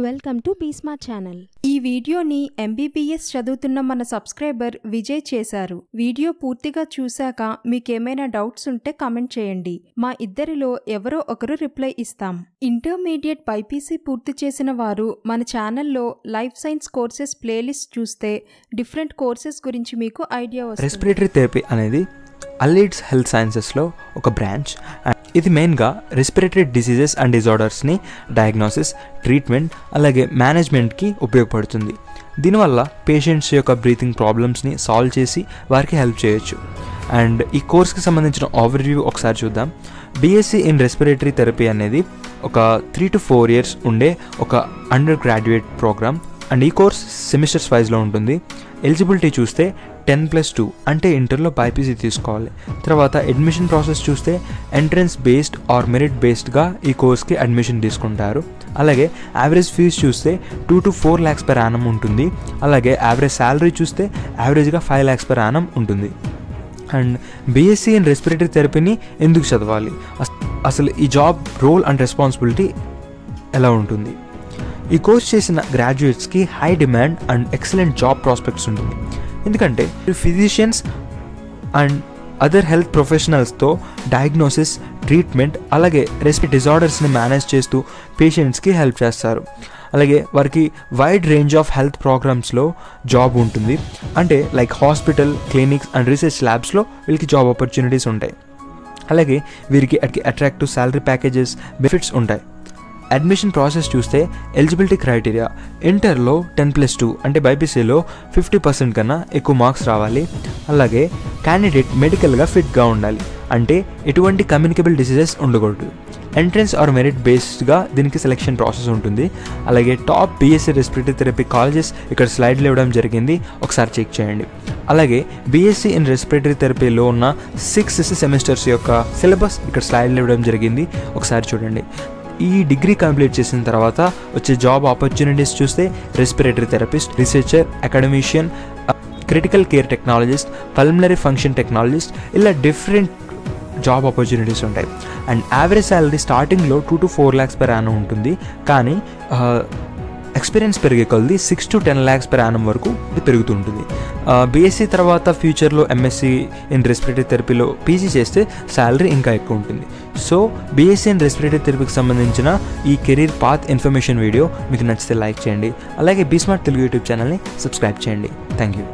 Welcome to బీస్మార్ట్ channel. ఈ వీడియోని MBBS చదువుతున్న మన సబ్స్క్రైబర్ విజయ్ చేశారు. వీడియో పూర్తిగా చూశాక మీకేమైనా డౌట్స్ ఉంటే కామెంట్ చేయండి. మా ఇద్దరిలో ఎవరో ఒకరు రిప్లై ఇస్తాం. ఇంటర్మీడియట్ బైపీసీ పూర్తి చేసిన వారు మన ఛానల్లో లైఫ్ సైన్స్ కోర్సెస్ ప్లేలిస్ట్ చూస్తే డిఫరెంట్ కోర్సెస్ గురించి మీకు ఐడియా వస్తుంది. రెస్పిరేటరీ థెరపీ అనేది అలీడ్స్ హెల్త్ సైన్సెస్లో ఒక బ్రాంచ్. ఇది మెయిన్గా రెస్పిరేటరీ డిసీజెస్ అండ్ డిజార్డర్స్ని డయాగ్నోసిస్, ట్రీట్మెంట్ అలాగే మేనేజ్మెంట్కి ఉపయోగపడుతుంది. దీనివల్ల పేషెంట్స్ యొక్క బ్రీతింగ్ ప్రాబ్లమ్స్ని సాల్వ్ చేసి వారికి హెల్ప్ చేయొచ్చు. అండ్ ఈ కోర్స్కి సంబంధించిన ఓవర్వ్యూ ఒకసారి చూద్దాం. బీఎస్సీ ఇన్ రెస్పిరేటరీ థెరపీ అనేది ఒక 3 to 4 years ఉండే ఒక అండర్ గ్రాడ్యుయేట్ ప్రోగ్రామ్. అండ్ ఈ కోర్స్ సెమిస్టర్స్ వైజ్లో ఉంటుంది. ఎలిజిబిలిటీ చూస్తే 10+2 అంటే ఇంటర్లో బైపీసీ తీసుకోవాలి. తర్వాత అడ్మిషన్ ప్రాసెస్ చూస్తే ఎంట్రన్స్ బేస్డ్ ఆర్ మెరిట్ బేస్డ్గా ఈ కోర్స్కి అడ్మిషన్ తీసుకుంటారు. అలాగే యావరేజ్ ఫీజు చూస్తే 2 to 4 lakhs per annum ఉంటుంది. అలాగే యావరేజ్ శాలరీ చూస్తే యావరేజ్గా 5 lakhs per annum ఉంటుంది. అండ్ బీఎస్సీ ఇన్ రెస్పిరేటరీ థెరపీని ఎందుకు చదవాలి, అసలు ఈ జాబ్ రోల్ అండ్ రెస్పాన్సిబిలిటీ ఎలా ఉంటుంది? ఈ కోర్స్ చేసిన గ్రాడ్యుయేట్స్కి high demand and excellent job prospects ఉంటుంది. ఎందుకంటే ఫిజిషియన్స్ అండ్ అదర్ హెల్త్ ప్రొఫెషనల్స్తో డయాగ్నోసిస్, ట్రీట్మెంట్ అలాగే రెస్పిరేటరీ డిజార్డర్స్ని మేనేజ్ చేస్తూ పేషెంట్స్కి హెల్ప్ చేస్తారు. అలాగే వారికి వైడ్ రేంజ్ ఆఫ్ హెల్త్ ప్రోగ్రామ్స్లో జాబ్ ఉంటుంది. అంటే like hospital, clinics and research ల్యాబ్స్లో వీళ్ళకి జాబ్ ఆపర్చునిటీస్ ఉంటాయి. అలాగే వీరికి అట్రాక్టివ్ శాలరీ ప్యాకేజెస్, బెనిఫిట్స్ ఉంటాయి. అడ్మిషన్ ప్రాసెస్ చూస్తే ఎలిజిబిలిటీ క్రైటీరియా ఇంటర్లో 10+2 అంటే బైపీసీలో 50% కన్నా ఎక్కువ మార్క్స్ రావాలి. అలాగే క్యాండిడేట్ మెడికల్గా ఫిట్గా ఉండాలి, అంటే ఎటువంటి కమ్యూనికేబుల్ డిసీజెస్ ఉండకూడదు. ఎంట్రన్స్ ఆర్ మెరిట్ బేస్డ్గా దీనికి సెలెక్షన్ ప్రాసెస్ ఉంటుంది. అలాగే top BSc respiratory therapy colleges ఇక్కడ స్లైడ్లో ఇవ్వడం జరిగింది, ఒకసారి చెక్ చేయండి. అలాగే బీఎస్సీ ఇన్ రెస్పిరేటరీ థెరపీలో ఉన్న 6 సెమిస్టర్స్ యొక్క సిలబస్ ఇక్కడ స్లైడ్లో ఇవ్వడం జరిగింది, ఒకసారి చూడండి. ఈ డిగ్రీ కంప్లీట్ చేసిన తర్వాత వచ్చే జాబ్ ఆపర్చునిటీస్ చూస్తే respiratory therapist, researcher, academician, critical care technologist, pulmonary function technologist ఇలా డిఫరెంట్ జాబ్ ఆపర్చునిటీస్ ఉంటాయి. అండ్ యావరేజ్ శాలరీ స్టార్టింగ్లో 2 to 4 lakhs per annum ఉంటుంది. కానీ ఎక్స్పీరియన్స్ పెరిగే కొద్ది 6 to 10 lakhs per annum వరకు ఇది పెరుగుతుంటుంది. బీఎస్సీ తర్వాత ఫ్యూచర్లో ఎంఎస్సీ ఇన్ రెస్పిరేటరీ థెరపీలో పీజీ చేస్తే శాలరీ ఇంకా ఎక్కువ ఉంటుంది. సో బీఎస్సీ ఇన్ రెస్పిరేటరీ థెరపీకి సంబంధించిన ఈ కెరీర్ పాత్ ఇన్ఫర్మేషన్ వీడియో మీకు నచ్చితే లైక్ చేయండి. అలాగే బీస్మార్ట్ తెలుగు యూట్యూబ్ ఛానల్ని సబ్స్క్రైబ్ చేయండి. Thank you.